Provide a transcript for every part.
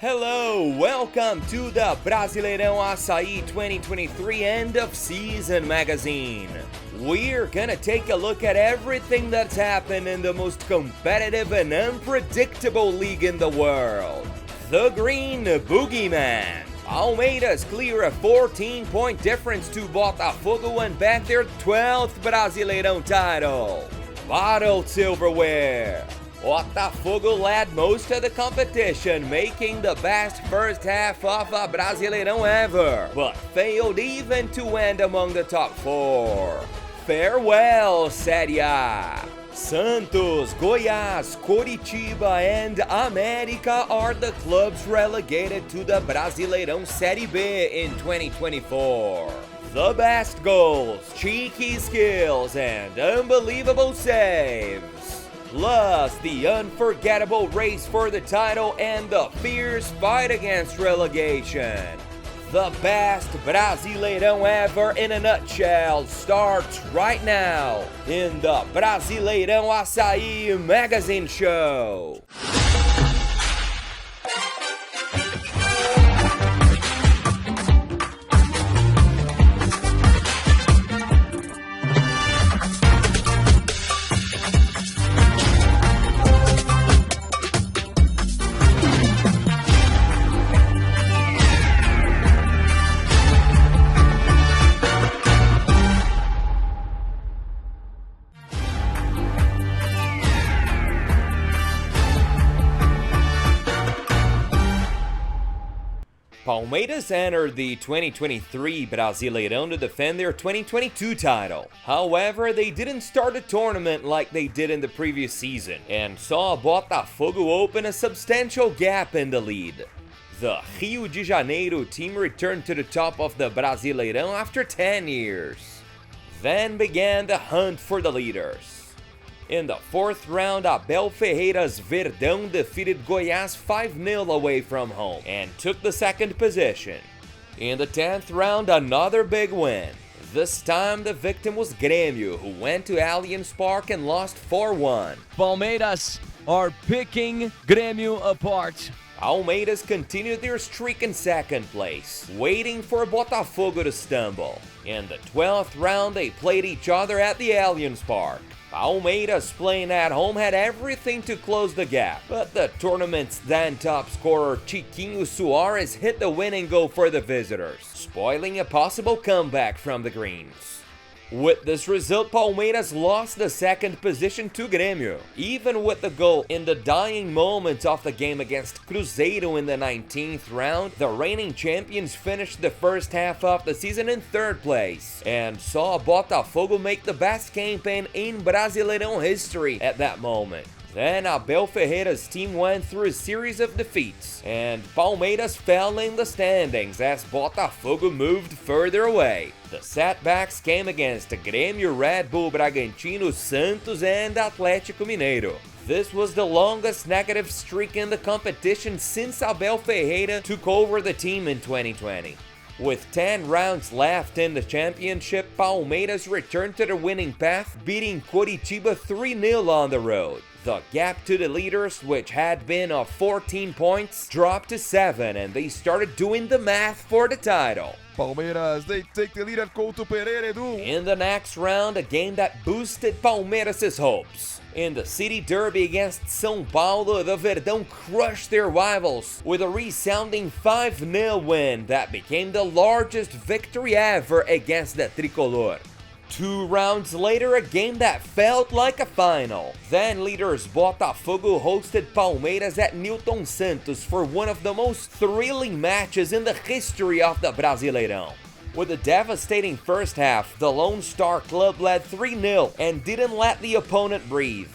Hello, welcome to the Brasileirão Açaí 2023 End of Season magazine. We're gonna take a look at everything that's happened in the most competitive and unpredictable league in the world. The Green Boogeyman. Palmeiras clear a 14-point difference to Botafogo and back their 12th Brasileirão title. Bottled silverware. Botafogo led most of the competition, making the best first half of a Brasileirão ever, but failed even to end among the top four. Farewell, Série A! Santos, Goiás, Coritiba, and América are the clubs relegated to the Brasileirão Série B in 2024. The best goals, cheeky skills, and unbelievable saves. Plus, the unforgettable race for the title and the fierce fight against relegation. The best Brasileirão ever in a nutshell starts right now in the Brasileirão Açaí magazine show. Palmeiras entered the 2023 Brasileirão to defend their 2022 title. However, they didn't start the tournament like they did in the previous season, and saw Botafogo open a substantial gap in the lead. The Rio de Janeiro team returned to the top of the Brasileirão after 10 years. Then began the hunt for the leaders. In the fourth round, Abel Ferreira's Verdão defeated Goiás 5-0 away from home and took the second position. In the 10th round, another big win. This time, the victim was Grêmio, who went to Allianz Park and lost 4-1. Palmeiras are picking Grêmio apart. Palmeiras continued their streak in second place, waiting for Botafogo to stumble. In the 12th round, they played each other at the Allianz Park. Palmeiras playing at home had everything to close the gap, but the tournament's then top scorer Chiquinho Soares hit the winning goal for the visitors, spoiling a possible comeback from the Greens. With this result, Palmeiras lost the second position to Grêmio. Even with the goal in the dying moments of the game against Cruzeiro in the 19th round, the reigning champions finished the first half of the season in third place, and saw Botafogo make the best campaign in Brasileirão history at that moment. Then Abel Ferreira's team went through a series of defeats, and Palmeiras fell in the standings as Botafogo moved further away. The setbacks came against Grêmio, Red Bull Bragantino, Santos, and Atlético Mineiro. This was the longest negative streak in the competition since Abel Ferreira took over the team in 2020. With 10 rounds left in the championship, Palmeiras returned to the winning path, beating Coritiba 3-0 on the road. The gap to the leaders, which had been of 14 points, dropped to 7, and they started doing the math for the title. Palmeiras, they take the lead at Couto Pereira, Edu. In the next round, a game that boosted Palmeiras' hopes. In the city derby against São Paulo, the Verdão crushed their rivals with a resounding 5-0 win that became the largest victory ever against the Tricolor. 2 rounds later, a game that felt like a final. Then leaders Botafogo hosted Palmeiras at Newton Santos for one of the most thrilling matches in the history of the Brasileirão. With a devastating first half, the Lone Star Club led 3-0 and didn't let the opponent breathe.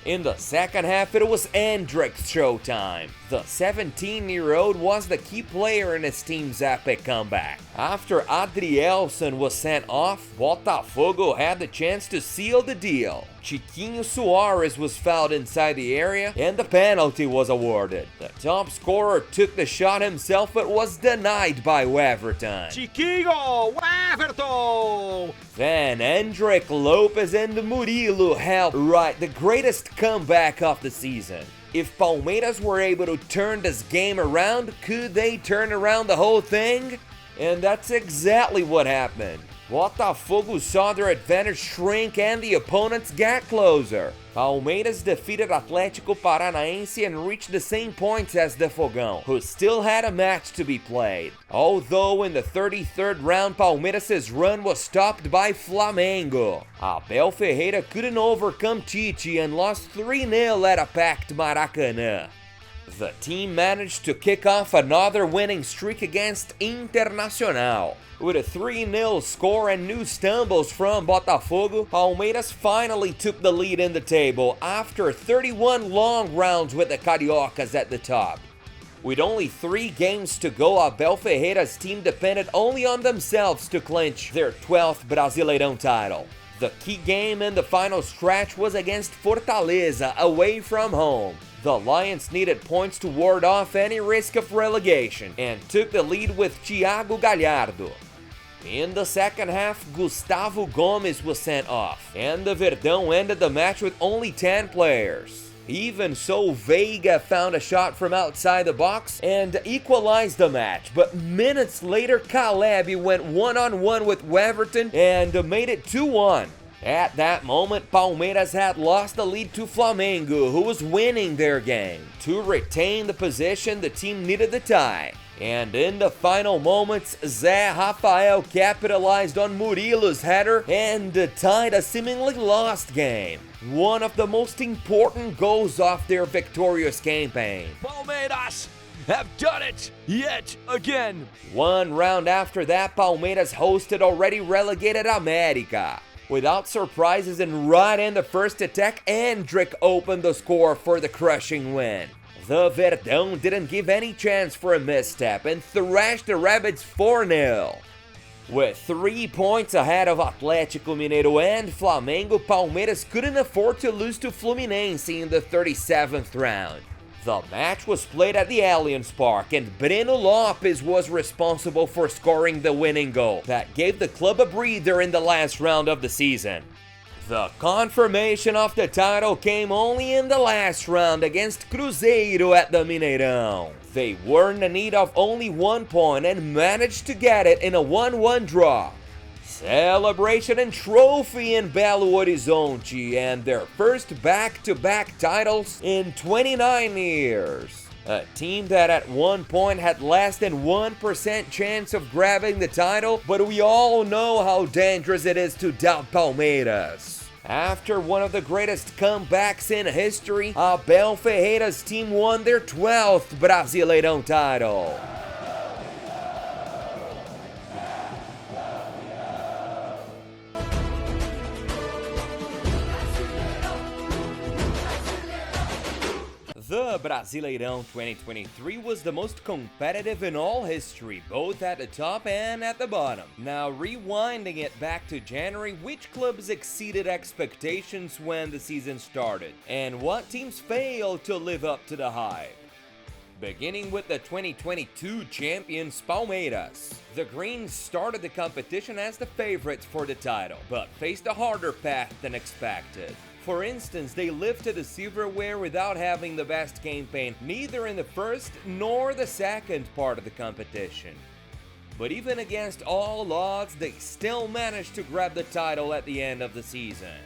In the second half, it was Hendrick's showtime. The 17-year-old was the key player in his team's epic comeback. After Adrielson was sent off, Botafogo had the chance to seal the deal. Chiquinho Soares was fouled inside the area, and the penalty was awarded. The top scorer took the shot himself, but was denied by Weverton. Chiquinho, Weverton! Then Hendrick, Lopez, and Murilo helped write the greatest comeback of the season. If Palmeiras were able to turn this game around, could they turn around the whole thing? And that's exactly what happened. Botafogo saw their advantage shrink and the opponents got closer. Palmeiras defeated Atlético Paranaense and reached the same points as the Fogão, who still had a match to be played. Although in the 33rd round, Palmeiras' run was stopped by Flamengo. Abel Ferreira couldn't overcome Tite and lost 3-0 at a packed Maracanã. The team managed to kick off another winning streak against Internacional. With a 3-0 score and new stumbles from Botafogo, Palmeiras finally took the lead in the table after 31 long rounds with the Cariocas at the top. With only 3 games to go, Abel Ferreira's team depended only on themselves to clinch their 12th Brasileirão title. The key game in the final stretch was against Fortaleza away from home. The Lions needed points to ward off any risk of relegation and took the lead with Thiago Galhardo. In the second half, Gustavo Gomes was sent off, and the Verdão ended the match with only 10 players. Even so, Veiga found a shot from outside the box and equalized the match, but minutes later, Caleb went one-on-one with Weverton and made it 2-1. At that moment, Palmeiras had lost the lead to Flamengo, who was winning their game. To retain the position, the team needed the tie. And in the final moments, Zé Rafael capitalized on Murilo's header and tied a seemingly lost game. One of the most important goals of their victorious campaign. Palmeiras have done it yet again. One round after that, Palmeiras hosted already relegated América. Without surprises and right in the first attack, Endrick opened the score for the crushing win. The Verdão didn't give any chance for a misstep and thrashed the Rabbits 4-0. With 3 points ahead of Atlético Mineiro and Flamengo, Palmeiras couldn't afford to lose to Fluminense in the 37th round. The match was played at the Allianz Park, and Breno Lopes was responsible for scoring the winning goal that gave the club a breather in the last round of the season. The confirmation of the title came only in the last round against Cruzeiro at the Mineirão. They were in need of only 1 point and managed to get it in a 1-1 draw. Celebration and trophy in Belo Horizonte, and their first back-to-back titles in 29 years. A team that at one point had less than 1% chance of grabbing the title, but we all know how dangerous it is to doubt Palmeiras. After one of the greatest comebacks in history, Abel Ferreira's team won their 12th Brasileirão title. The Brasileirão 2023 was the most competitive in all history, both at the top and at the bottom. Now, rewinding it back to January, which clubs exceeded expectations when the season started? And what teams failed to live up to the hype? Beginning with the 2022 champions Palmeiras. The Greens started the competition as the favorites for the title, but faced a harder path than expected. For instance, they lifted the silverware without having the best campaign, neither in the first nor the second part of the competition. But even against all odds, they still managed to grab the title at the end of the season.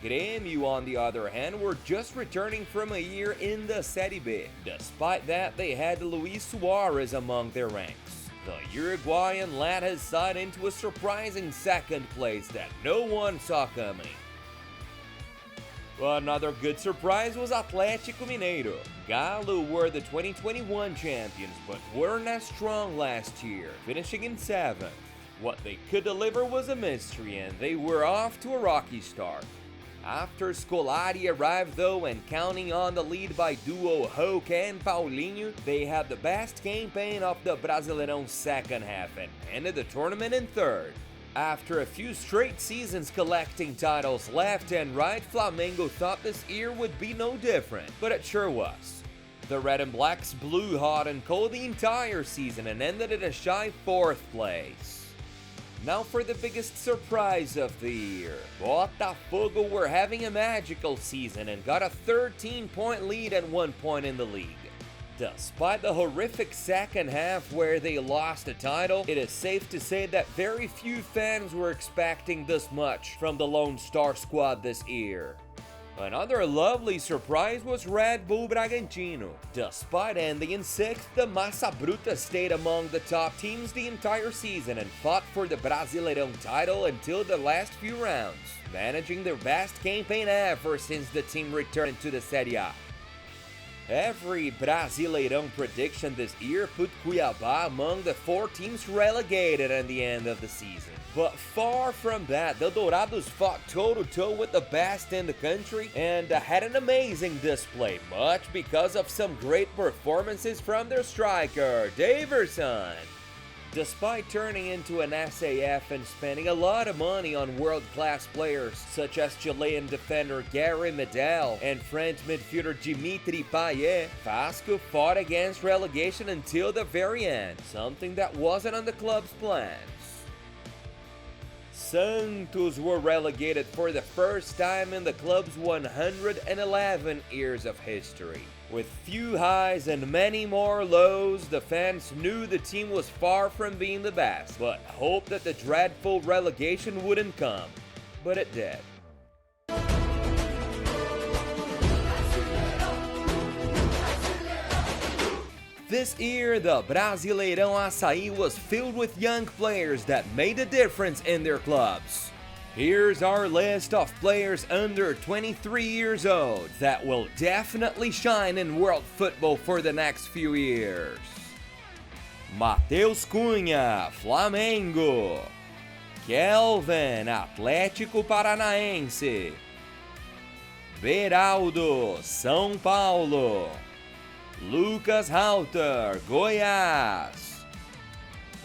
Grêmio, on the other hand, were just returning from a year in the Série B. Despite that, they had Luis Suarez among their ranks. The Uruguayan led his side into a surprising second place that no one saw coming. Another good surprise was Atlético Mineiro. Galo were the 2021 champions, but weren't as strong last year, finishing in 7th. What they could deliver was a mystery, and they were off to a rocky start. After Scolari arrived though, and counting on the lead by duo Hulk and Paulinho, they had the best campaign of the Brasileirão second half and ended the tournament in 3rd. After a few straight seasons collecting titles left and right, Flamengo thought this year would be no different, but it sure was. The Red and Blacks blew hot and cold the entire season and ended in a shy 4th place. Now for the biggest surprise of the year. Botafogo were having a magical season and got a 13-point lead at one point in the league. Despite the horrific second half where they lost the title, it is safe to say that very few fans were expecting this much from the Lone Star squad this year. Another lovely surprise was Red Bull Bragantino. Despite ending in 6th, the Massa Bruta stayed among the top teams the entire season and fought for the Brasileirão title until the last few rounds, managing their best campaign ever since the team returned to the Série A. Every Brasileirão prediction this year put Cuiabá among the 4 teams relegated at the end of the season. But far from that, the Dourados fought toe-to-toe with the best in the country and had an amazing display, much because of some great performances from their striker, Daverson. Despite turning into an SAF and spending a lot of money on world-class players such as Chilean defender Gary Medel and French midfielder Dimitri Payet, Vasco fought against relegation until the very end, something that wasn't on the club's plans. Santos were relegated for the first time in the club's 111 years of history. With few highs and many more lows, the fans knew the team was far from being the best, but hoped that the dreadful relegation wouldn't come. But it did. This year, the Brasileirão Açaí was filled with young players that made a difference in their clubs. Here's our list of players under 23 years old that will definitely shine in world football for the next few years. Matheus Cunha, Flamengo. Kelvin, Atlético Paranaense. Beraldo, São Paulo. Lucas Halter, Goiás.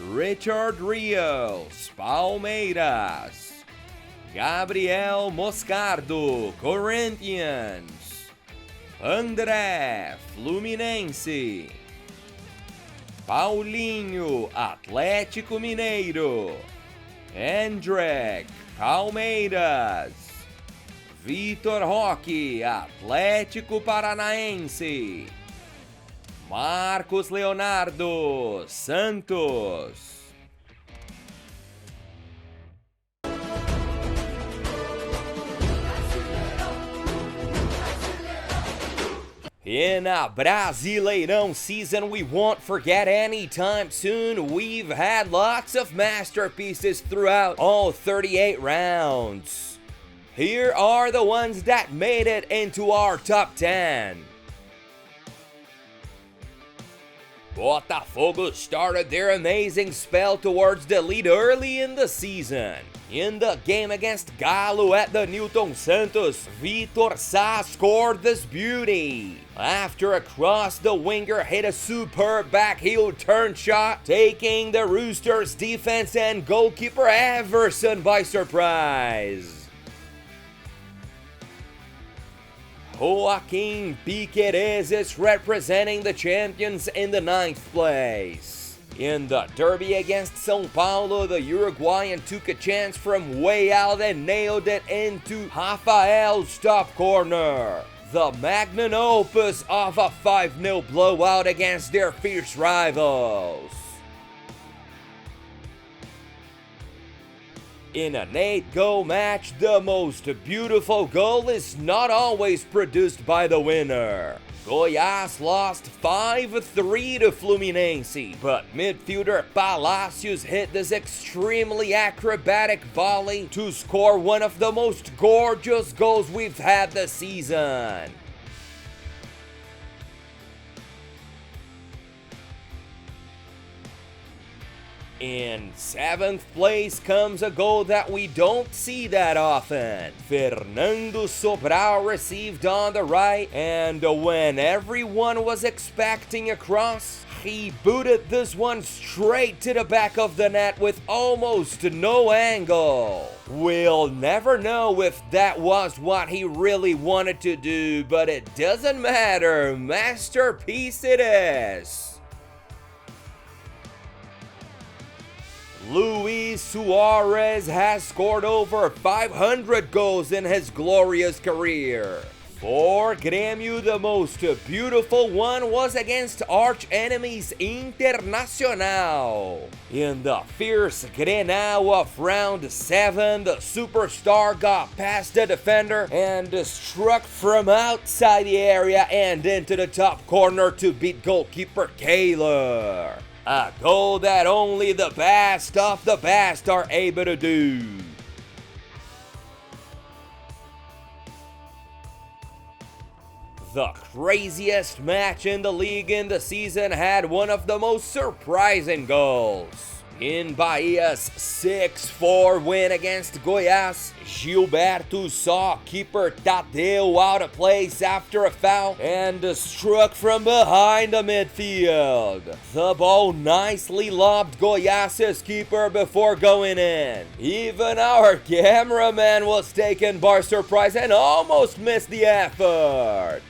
Richard Rios, Palmeiras. Gabriel Moscardo, Corinthians. André, Fluminense. Paulinho, Atlético Mineiro. Hendrick, Palmeiras. Vitor Roque, Atlético Paranaense. Marcos Leonardo, Santos. In a Brasileirão season we won't forget anytime soon, we've had lots of masterpieces throughout all 38 rounds. Here are the ones that made it into our top 10. Botafogo started their amazing spell towards the lead early in the season. In the game against Galo at the Newton Santos, Vitor Sá scored this beauty. After a cross, the winger hit a superb backheel turn shot, taking the Roosters' defense and goalkeeper Everson by surprise. Joaquim Piquerez is representing the champions in the 9th place. In the derby against São Paulo, the Uruguayan took a chance from way out and nailed it into Rafael's top corner. The magnum opus of a 5-0 blowout against their fierce rivals. In an 8-goal match, the most beautiful goal is not always produced by the winner. Goiás lost 5-3 to Fluminense, but midfielder Palacios hit this extremely acrobatic volley to score one of the most gorgeous goals we've had this season. In 7th place comes a goal that we don't see that often. Fernando Sobral received on the right, and when everyone was expecting a cross, he booted this one straight to the back of the net with almost no angle. We'll never know if that was what he really wanted to do, but it doesn't matter. Masterpiece it is. Luis Suarez has scored over 500 goals in his glorious career. For Grêmio, the most beautiful one was against arch-enemies Internacional. In the fierce Grenal of round 7, the superstar got past the defender and struck from outside the area and into the top corner to beat goalkeeper Taylor. A goal that only the best of the best are able to do. The craziest match in the league in the season had one of the most surprising goals. In Bahia's 6-4 win against Goiás, Gilberto saw keeper Tadeu out of place after a foul and struck from behind the midfield. The ball nicely lobbed Goiás' keeper before going in. Even our cameraman was taken by surprise and almost missed the effort.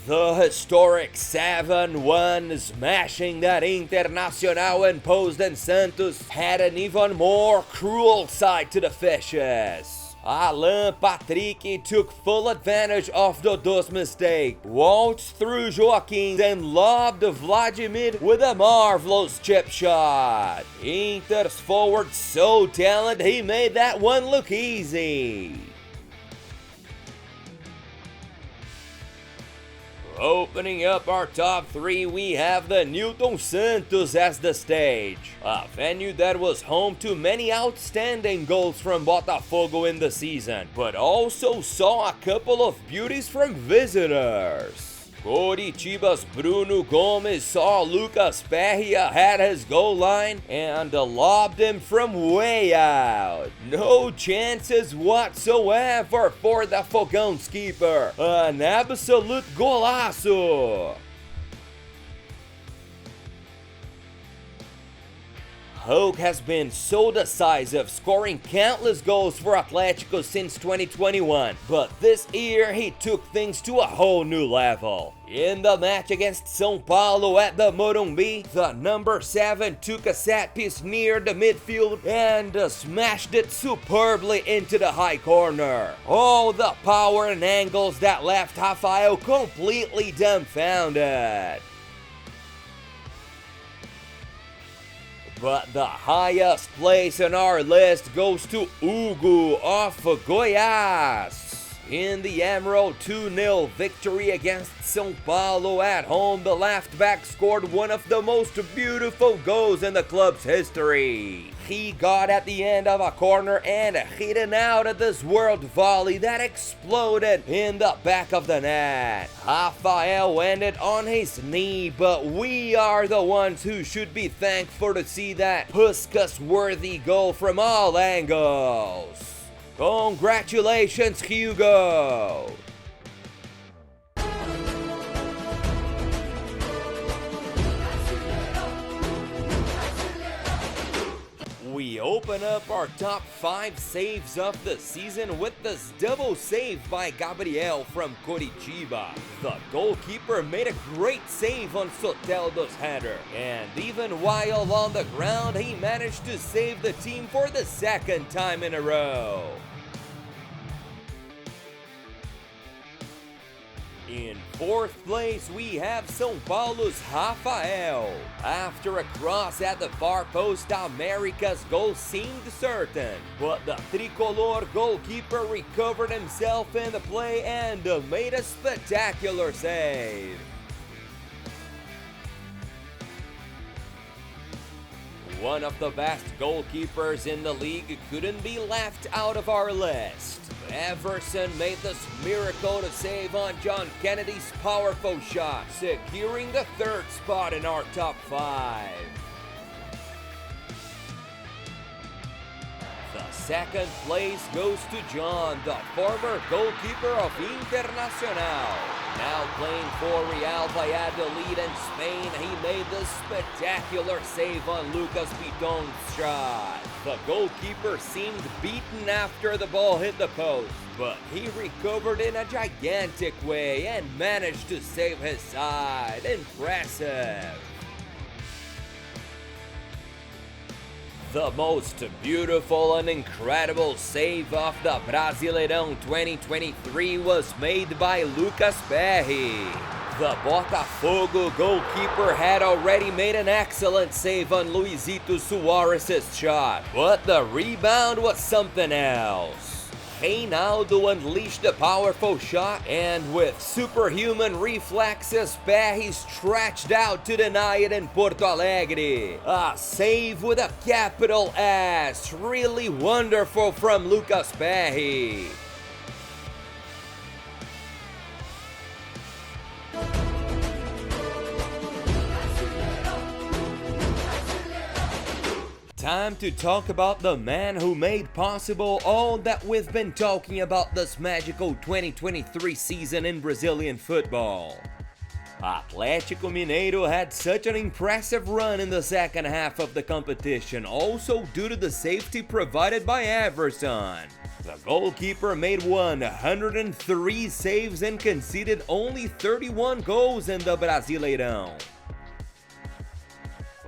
The historic 7-1 smashing that Internacional imposed in Santos had an even more cruel side to the fishes. Alan Patrick took full advantage of Dodô's mistake, waltzed through Joaquim and lobbed Vladimir with a marvelous chip shot. Inter's forward so talented he made that one look easy. Opening up our top 3, we have the Newton Santos as the stage. A venue that was home to many outstanding goals from Botafogo in the season, but also saw a couple of beauties from visitors. Coritiba's Bruno Gomes saw Lucas Perria at his goal line and lobbed him from way out. No chances whatsoever for the Fogão's keeper. An absolute golaço! Hulk has been so decisive, scoring countless goals for Atlético since 2021, but this year he took things to a whole new level. In the match against São Paulo at the Morumbi, the number 7 took a set piece near the midfield and smashed it superbly into the high corner. All the power and angles that left Rafael completely dumbfounded. But the highest place on our list goes to Hugo of Goiás. In the Emerald 2-0 victory against São Paulo at home, the left back scored one of the most beautiful goals in the club's history. He got at the end of a corner and hit an out of this world volley that exploded in the back of the net. Rafael ended on his knee, but we are the ones who should be thankful to see that Puskas-worthy goal from all angles. Congratulations, Hugo! We open up our top 5 saves of the season with this double save by Gabriel from Coritiba. The goalkeeper made a great save on Soteldo's header, and even while on the ground, he managed to save the team for the second time in a row. In 4th place, we have São Paulo's Rafael. After a cross at the far post, America's goal seemed certain, but the tricolor goalkeeper recovered himself in the play and made a spectacular save. One of the best goalkeepers in the league couldn't be left out of our list. Everson made this miracle to save on John Kennedy's powerful shot, securing the 3rd spot in our top 5. The 2nd place goes to John, the former goalkeeper of Internacional. Now playing for Real Valladolid in Spain, he made this spectacular save on Lucas Piton's shot. The goalkeeper seemed beaten after the ball hit the post, but he recovered in a gigantic way and managed to save his side. Impressive. The most beautiful and incredible save of the Brasileirão 2023 was made by Lucas Perry. The Botafogo goalkeeper had already made an excellent save on Luizito Soares' shot, but the rebound was something else. Reinaldo unleashed a powerful shot, and with superhuman reflexes, Perry stretched out to deny it in Porto Alegre. A save with a capital S, really wonderful from Lucas Perry. Time to talk about the man who made possible all that we've been talking about this magical 2023 season in Brazilian football. Atlético Mineiro had such an impressive run in the second half of the competition, also due to the safety provided by Everson. The goalkeeper made 103 saves and conceded only 31 goals in the Brasileirão.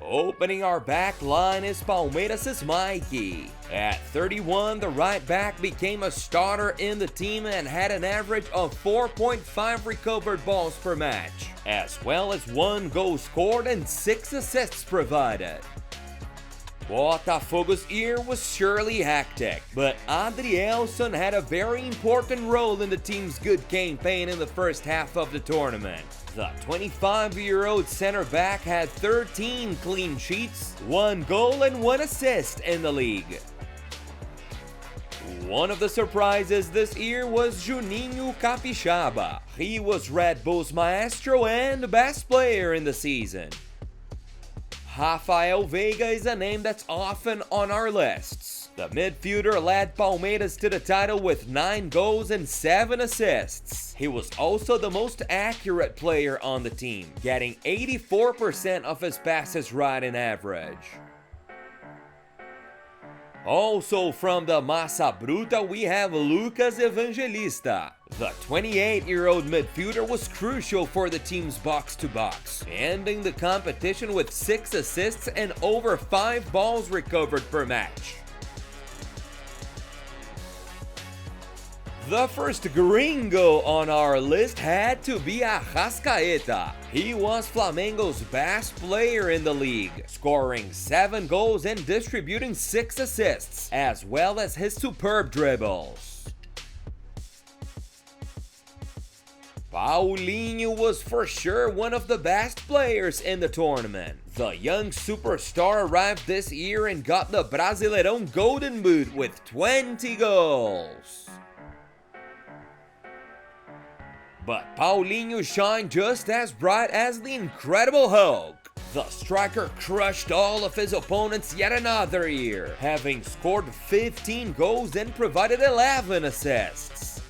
Opening our back line is Palmeiras' Mikey. At 31, the right back became a starter in the team and had an average of 4.5 recovered balls per match, as well as 1 goal scored and 6 assists provided. Botafogo's year was surely hectic, but Adrielson had a very important role in the team's good campaign in the first half of the tournament. The 25-year-old center back had 13 clean sheets, 1 goal and 1 assist in the league. One of the surprises this year was Juninho Capixaba. He was Red Bull's maestro and best player in the season. Rafael Veiga is a name that's often on our lists. The midfielder led Palmeiras to the title with 9 goals and 7 assists. He was also the most accurate player on the team, getting 84% of his passes right in average. Also from the Massa Bruta, we have Lucas Evangelista. The 28-year-old midfielder was crucial for the team's box-to-box, ending the competition with 6 assists and over 5 balls recovered per match. The first gringo on our list had to be Arrascaeta. He was Flamengo's best player in the league, scoring 7 goals and distributing 6 assists, as well as his superb dribbles. Paulinho was for sure one of the best players in the tournament. The young superstar arrived this year and got the Brasileirão Golden Boot with 20 goals. But Paulinho shined just as bright as the Incredible Hulk. The striker crushed all of his opponents yet another year, having scored 15 goals and provided 11 assists.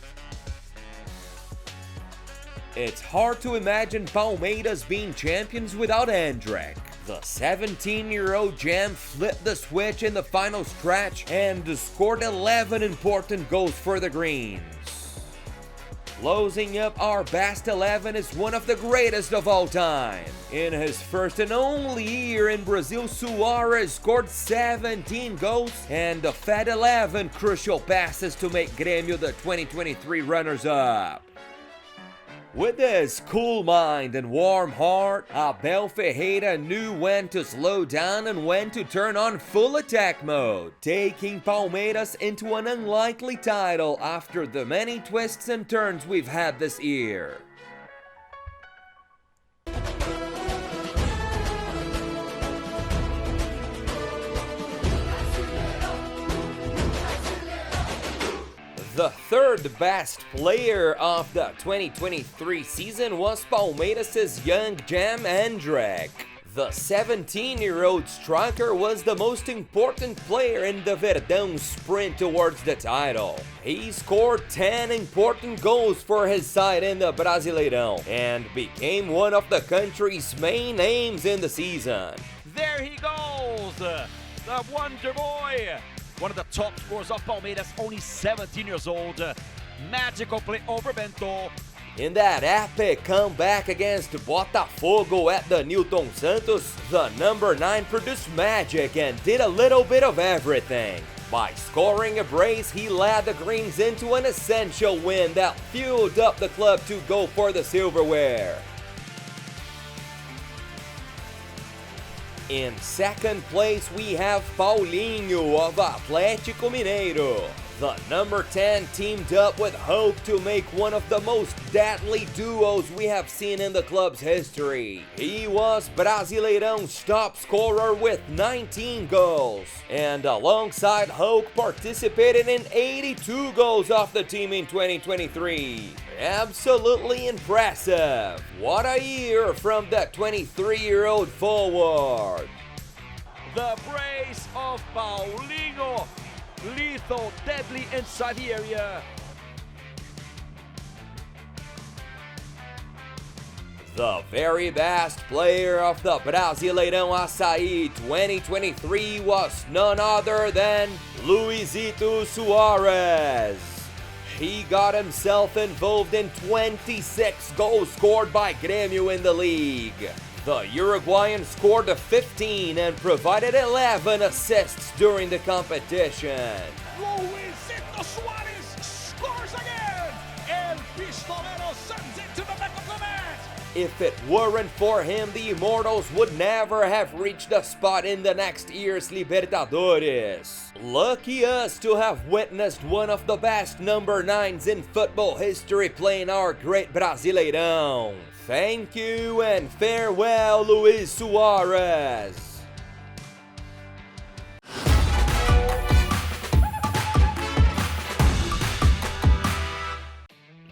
It's hard to imagine Palmeiras being champions without Hendrick. The 17-year-old gem flipped the switch in the final stretch and scored 11 important goals for the Greens. Closing up our best 11 is one of the greatest of all time. In his first and only year in Brazil, Soares scored 17 goals and fed 11 crucial passes to make Grêmio the 2023 runners-up. With his cool mind and warm heart, Abel Ferreira knew when to slow down and when to turn on full attack mode, taking Palmeiras into an unlikely title after the many twists and turns we've had this year. The third best player of the 2023 season was Palmeiras' young gem Hendrick. The 17-year-old striker was the most important player in the Verdão's sprint towards the title. He scored 10 important goals for his side in the Brasileirão and became one of the country's main names in the season. There he goes, the Wonder Boy. One of the top scorers of Palmeiras, only 17 years old. Magical play over Bento. In that epic comeback against Botafogo at the Newton Santos, the number 9 produced magic and did a little bit of everything. By scoring a brace, he led the Greens into an essential win that fueled up the club to go for the silverware. In second place, we have Paulinho of Atlético Mineiro. The number 10 teamed up with Hope to make one of the most deadly duos we have seen in the club's history. He was Brasileirão's top scorer with 19 goals, and alongside Hope participated in 82 goals off the team in 2023. Absolutely impressive. What a year from the 23-year-old forward. The brace of Paulinho. Lethal, deadly inside the area. The very best player of the Brasileirão Açaí 2023 was none other than Luizito Suarez. He got himself involved in 26 goals scored by Grêmio in the league. The Uruguayan scored 15 and provided 11 assists during the competition. Luizito Suarez scores again! El Pistolero sends it to the back of the net! If it weren't for him, the Immortals would never have reached a spot in the next year's Libertadores. Lucky us to have witnessed one of the best number 9s in football history playing our great Brasileirão. Thank you and farewell, Luis Suarez.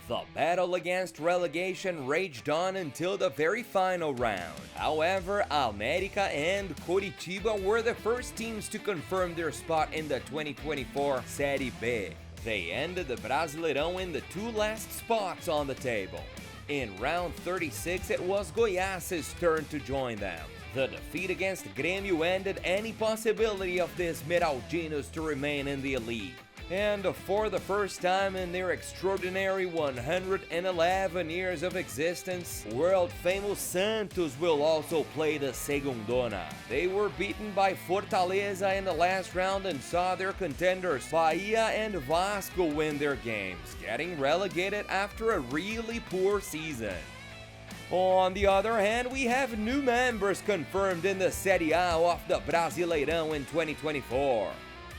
The battle against relegation raged on until the very final round. However, América and Coritiba were the first teams to confirm their spot in the 2024 Série B. They ended the Brasileirão in the two last spots on the table. In round 36, it was Goiás's turn to join them. The defeat against Grêmio ended any possibility of the Esmeraldinos to remain in the elite. And for the first time in their extraordinary 111 years of existence, world-famous Santos will also play the Segundona. They were beaten by Fortaleza in the last round and saw their contenders Bahia and Vasco win their games, getting relegated after a really poor season. On the other hand, we have new members confirmed in the Série A of the Brasileirão in 2024.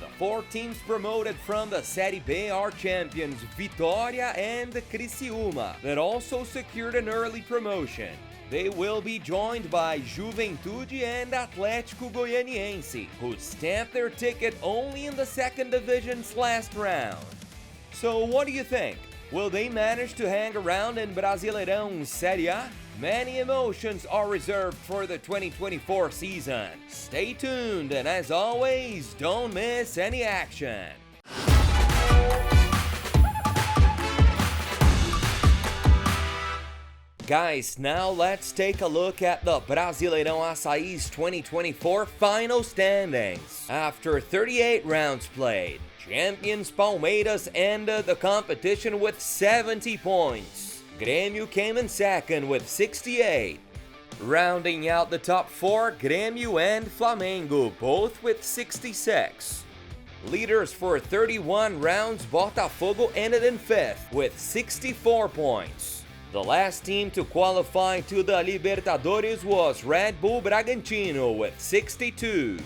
The 4 teams promoted from the Série B are champions Vitória and Criciúma, that also secured an early promotion. They will be joined by Juventude and Atlético Goianiense, who stamped their ticket only in the second division's last round. So what do you think? Will they manage to hang around in Brasileirão's Série A? Many emotions are reserved for the 2024 season. Stay tuned, and as always, don't miss any action. Guys, now let's take a look at the Brasileirão Açaí's 2024 final standings. After 38 rounds played, champions Palmeiras ended the competition with 70 points. Grêmio came in second with 68. Rounding out the top 4, Grêmio and Flamengo, both with 66. Leaders for 31 rounds, Botafogo ended in 5th with 64 points. The last team to qualify to the Libertadores was Red Bull Bragantino with 62.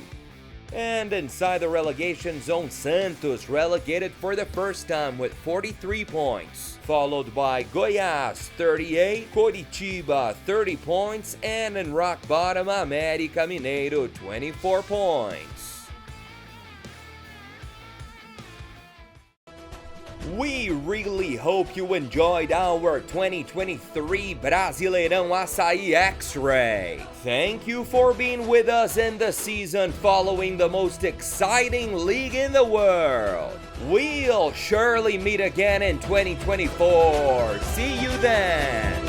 And inside the relegation zone, Santos relegated for the first time with 43 points, followed by Goiás 38, Coritiba 30 points, and in rock bottom, América Mineiro 24 points. We really hope you enjoyed our 2023 Brasileirão Açaí X-Ray. Thank you for being with us in the season following the most exciting league in the world. We'll surely meet again in 2024. See you then.